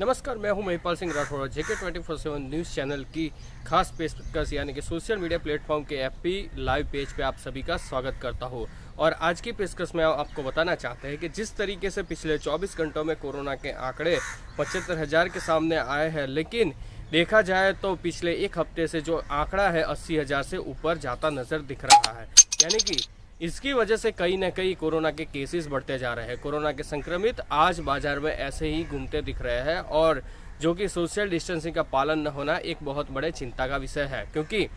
नमस्कार, मैं हूं महिपाल सिंह राठौर। जेके 24/7 न्यूज़ चैनल की खास पेशकश यानी कि सोशल मीडिया प्लेटफॉर्म के एफपी लाइव पेज पे आप सभी का स्वागत करता हूं। और आज की पेशकश में आपको बताना चाहते हैं कि जिस तरीके से पिछले 24 घंटों में कोरोना के आंकड़े 75,000 के सामने आए हैं, लेकिन देखा जाए तो पिछले एक हफ्ते से जो आंकड़ा है 80,000 से ऊपर जाता नज़र दिख रहा है। यानी कि इसकी वजह से कहीं ना कहीं कोरोना के केसेस बढ़ते जा रहे हैं। कोरोना के संक्रमित आज बाजार में ऐसे ही घूमते दिख रहे हैं, और जो कि सोशल डिस्टेंसिंग का पालन न होना एक बहुत बड़े चिंता का विषय है। क्योंकि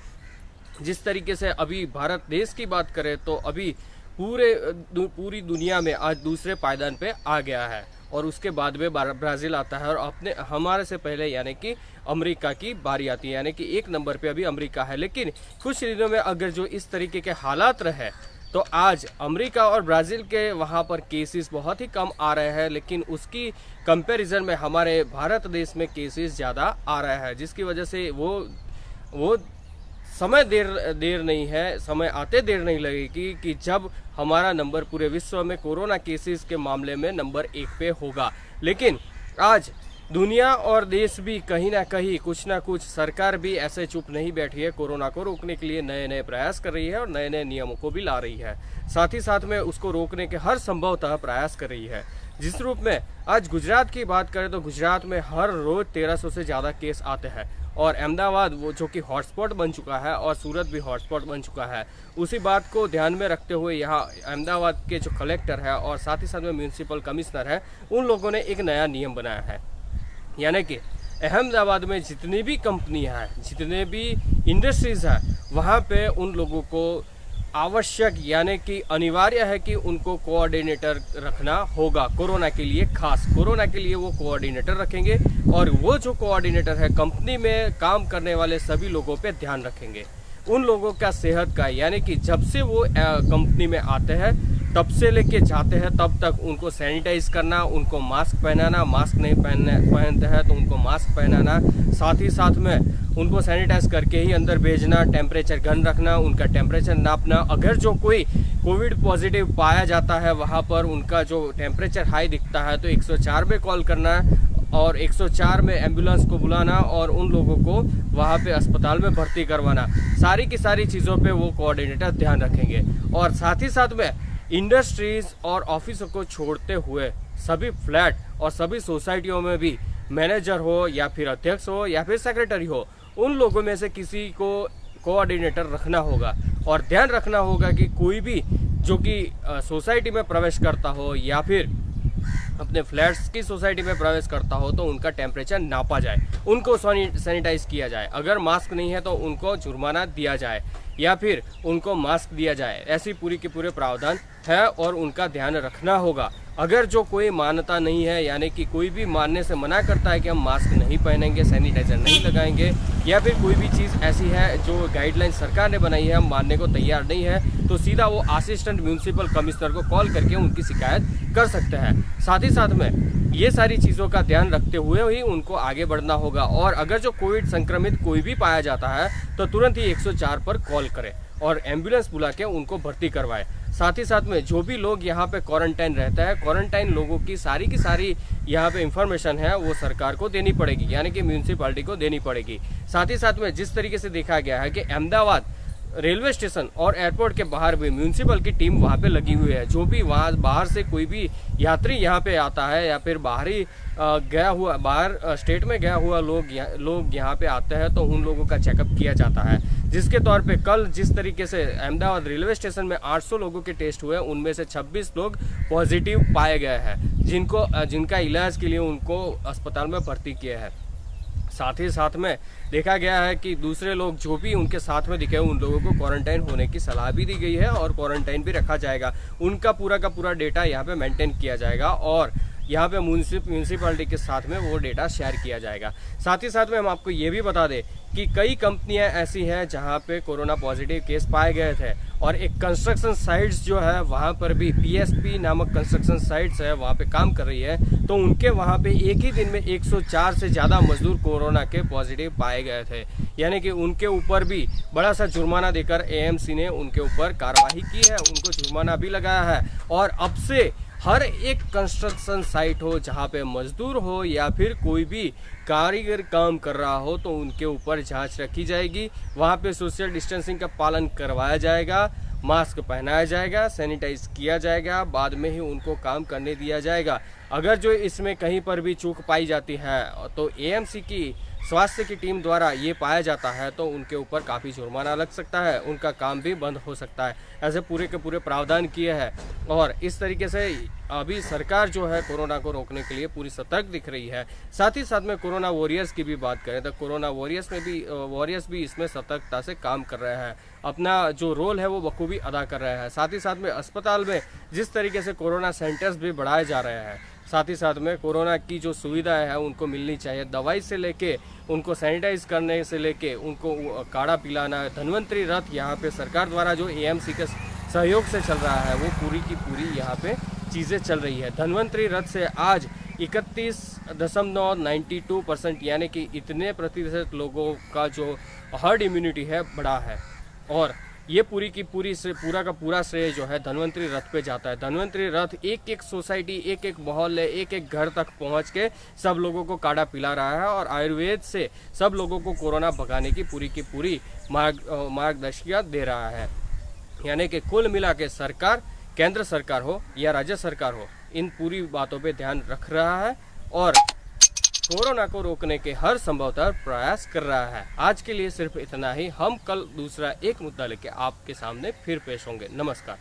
जिस तरीके से अभी भारत देश की बात करें तो अभी पूरी दुनिया में आज दूसरे पायदान पे आ गया है, और उसके बाद में ब्राज़ील आता है, और हमारे से पहले यानी कि अमेरिका की बारी आती है। यानी कि एक नंबर पे अभी अमेरिका है। लेकिन कुछ दिनों में अगर जो इस तरीके के हालात रहे तो आज अमेरिका और ब्राज़ील के वहाँ पर केसेस बहुत ही कम आ रहे हैं, लेकिन उसकी कंपैरिजन में हमारे भारत देश में केसेस ज़्यादा आ रहे हैं, जिसकी वजह से वो समय देर नहीं है, समय आते देर नहीं लगेगी कि जब हमारा नंबर पूरे विश्व में कोरोना केसेस के मामले में नंबर 1 पे होगा। लेकिन आज दुनिया और देश भी कहीं ना कहीं कुछ ना कुछ, सरकार भी ऐसे चुप नहीं बैठी है। कोरोना को रोकने के लिए नए नए प्रयास कर रही है और नए नए नियमों को भी ला रही है। साथ ही साथ में उसको रोकने के हर संभवतः प्रयास कर रही है। जिस रूप में आज गुजरात की बात करें तो गुजरात में हर रोज 1300 से ज़्यादा केस आते हैं, और अहमदाबाद वो जो कि हॉटस्पॉट बन चुका है, और सूरत भी हॉटस्पॉट बन चुका है। उसी बात को ध्यान में रखते हुए यहाँ अहमदाबाद के जो कलेक्टर है और साथ ही साथ में म्यूनसिपल कमिश्नर है, उन लोगों ने एक नया नियम बनाया है। यानी कि अहमदाबाद में जितनी भी कंपनियां हैं, जितने भी इंडस्ट्रीज़ हैं, वहाँ पे उन लोगों को आवश्यक यानी कि अनिवार्य है कि उनको कोऑर्डिनेटर रखना होगा। कोरोना के लिए, खास कोरोना के लिए वो कोऑर्डिनेटर रखेंगे, और वो जो कोऑर्डिनेटर है कंपनी में काम करने वाले सभी लोगों पे ध्यान रखेंगे। उन लोगों का सेहत का, यानी कि जब से वो कंपनी में आते हैं तब से लेके जाते हैं तब तक उनको सैनिटाइज करना, उनको मास्क पहनाना, मास्क नहीं पहनते हैं तो उनको मास्क पहनाना, साथ ही साथ में उनको सैनिटाइज करके ही अंदर भेजना, टेम्परेचर गन रखना, उनका टेम्परेचर नापना। अगर जो कोई कोविड पॉजिटिव पाया जाता है वहाँ पर उनका जो टेम्परेचर हाई दिखता है तो 104 पे कॉल करना, और 104 में एम्बुलेंस को बुलाना और उन लोगों को वहाँ पे अस्पताल में भर्ती करवाना। सारी की सारी चीज़ों पे वो कोऑर्डिनेटर ध्यान रखेंगे। और साथ ही साथ में इंडस्ट्रीज और ऑफिसों को छोड़ते हुए सभी फ्लैट और सभी सोसाइटियों में भी मैनेजर हो या फिर अध्यक्ष हो या फिर सेक्रेटरी हो, उन लोगों में से किसी को कोऑर्डिनेटर रखना होगा। और ध्यान रखना होगा कि कोई भी जो कि सोसाइटी में प्रवेश करता हो या फिर अपने फ्लैट्स की सोसाइटी में प्रवेश करता हो तो उनका टेम्परेचर नापा जाए, उनको सैनिटाइज किया जाए। अगर मास्क नहीं है तो उनको जुर्माना दिया जाए या फिर उनको मास्क दिया जाए। ऐसी पूरी के पूरे प्रावधान है और उनका ध्यान रखना होगा। अगर जो कोई मान्यता नहीं है, यानी कि कोई भी मानने से मना करता है कि हम मास्क नहीं पहनेंगे, सैनिटाइजर नहीं लगाएंगे, या फिर कोई भी चीज़ ऐसी है जो गाइडलाइन सरकार ने बनाई है हम मानने को तैयार नहीं है, तो सीधा वो असिस्टेंट म्यूनसिपल कमिश्नर को कॉल करके उनकी शिकायत कर सकते हैं। साथ ही साथ में ये सारी चीज़ों का ध्यान रखते हुए ही उनको आगे बढ़ना होगा। और अगर जो कोविड संक्रमित कोई भी पाया जाता है तो तुरंत ही 104 पर कॉल करें और एम्बुलेंस बुला के उनको भर्ती करवाएं। साथ ही साथ में जो भी लोग यहाँ पे क्वारंटाइन रहता है, क्वारंटाइन लोगों की सारी यहाँ पे इंफॉर्मेशन है वो सरकार को देनी पड़ेगी, यानी कि म्यूनसिपालिटी को देनी पड़ेगी। साथ ही साथ में जिस तरीके से देखा गया है कि अहमदाबाद रेलवे स्टेशन और एयरपोर्ट के बाहर भी म्यूनसिपल की टीम वहाँ पे लगी हुई है। जो भी वहाँ बाहर से कोई भी यात्री यहाँ पे आता है या फिर बाहर स्टेट में गया हुआ लोग यहाँ पे आते हैं तो उन लोगों का चेकअप किया जाता है। जिसके तौर पे कल जिस तरीके से अहमदाबाद रेलवे स्टेशन में 800 लोगों के टेस्ट हुए, उनमें से 26 लोग पॉजिटिव पाए गए हैं, जिनका इलाज के लिए उनको अस्पताल में भर्ती किया है। साथ ही साथ में देखा गया है कि दूसरे लोग जो भी उनके साथ में दिखे उन लोगों को क्वारंटाइन होने की सलाह भी दी गई है और क्वारंटाइन भी रखा जाएगा। उनका पूरा का पूरा डेटा यहाँ पे मेंटेन किया जाएगा और यहाँ पे म्यूनसिपालिटी के साथ में वो डेटा शेयर किया जाएगा। साथ ही साथ में हम आपको ये भी बता दें कि कई कंपनियां ऐसी हैं जहाँ पे कोरोना पॉजिटिव केस पाए गए थे, और एक कंस्ट्रक्शन साइट्स जो है वहाँ पर भी पीएसपी नामक कंस्ट्रक्शन साइट्स है वहाँ पे काम कर रही है, तो उनके वहाँ पे एक ही दिन में 104 से ज़्यादा मजदूर कोरोना के पॉजिटिव पाए गए थे। यानी कि उनके ऊपर भी बड़ा सा जुर्माना देकर एएमसी ने उनके ऊपर कार्रवाई की है, उनको जुर्माना भी लगाया है। और अब से हर एक कंस्ट्रक्शन साइट हो, जहाँ पे मजदूर हो या फिर कोई भी कारीगर काम कर रहा हो, तो उनके ऊपर जांच रखी जाएगी। वहाँ पे सोशल डिस्टेंसिंग का पालन करवाया जाएगा, मास्क पहनाया जाएगा, सैनिटाइज किया जाएगा, बाद में ही उनको काम करने दिया जाएगा। अगर जो इसमें कहीं पर भी चूक पाई जाती है तो एएमसी की स्वास्थ्य की टीम द्वारा ये पाया जाता है तो उनके ऊपर काफ़ी जुर्माना लग सकता है, उनका काम भी बंद हो सकता है। ऐसे पूरे के पूरे प्रावधान किए हैं और इस तरीके से अभी सरकार जो है कोरोना को रोकने के लिए पूरी सतर्क दिख रही है। साथ ही साथ में कोरोना वॉरियर्स की भी बात करें तो कोरोना वॉरियर्स भी इसमें सतर्कता से काम कर रहे हैं, अपना जो रोल है वो बखूबी अदा कर रहे हैं। साथ ही साथ में अस्पताल में जिस तरीके से कोरोना सेंटर्स भी बढ़ाए जा रहे हैं, साथ ही साथ में कोरोना की जो सुविधाएं हैं उनको मिलनी चाहिए, दवाई से लेके उनको सैनिटाइज करने से लेके उनको काढ़ा पिलाना। धन्वंतरी रथ यहाँ पे सरकार द्वारा जो एएमसी के सहयोग से चल रहा है वो पूरी की पूरी यहाँ पे चीज़ें चल रही है। धन्वंतरी रथ से आज 31.92% यानी कि इतने प्रतिशत लोगों का जो हर्ड इम्यूनिटी है बढ़ा है और ये पूरी की पूरी से पूरा का पूरा श्रेय जो है धन्वंतरी रथ पे जाता है। धन्वंतरी रथ एक एक सोसाइटी, एक एक मोहल्ले, एक एक घर तक पहुंच के सब लोगों को काढ़ा पिला रहा है और आयुर्वेद से सब लोगों को कोरोना भगाने की पूरी मार्गदर्शिका दे रहा है। यानी कि कुल मिला के सरकार, केंद्र सरकार हो या राज्य सरकार हो, इन पूरी बातों पे ध्यान रख रहा है और कोरोना को रोकने के हर संभवतः प्रयास कर रहा है। आज के लिए सिर्फ इतना ही। हम कल दूसरा एक मुद्दा लेके आपके सामने फिर पेश होंगे। नमस्कार।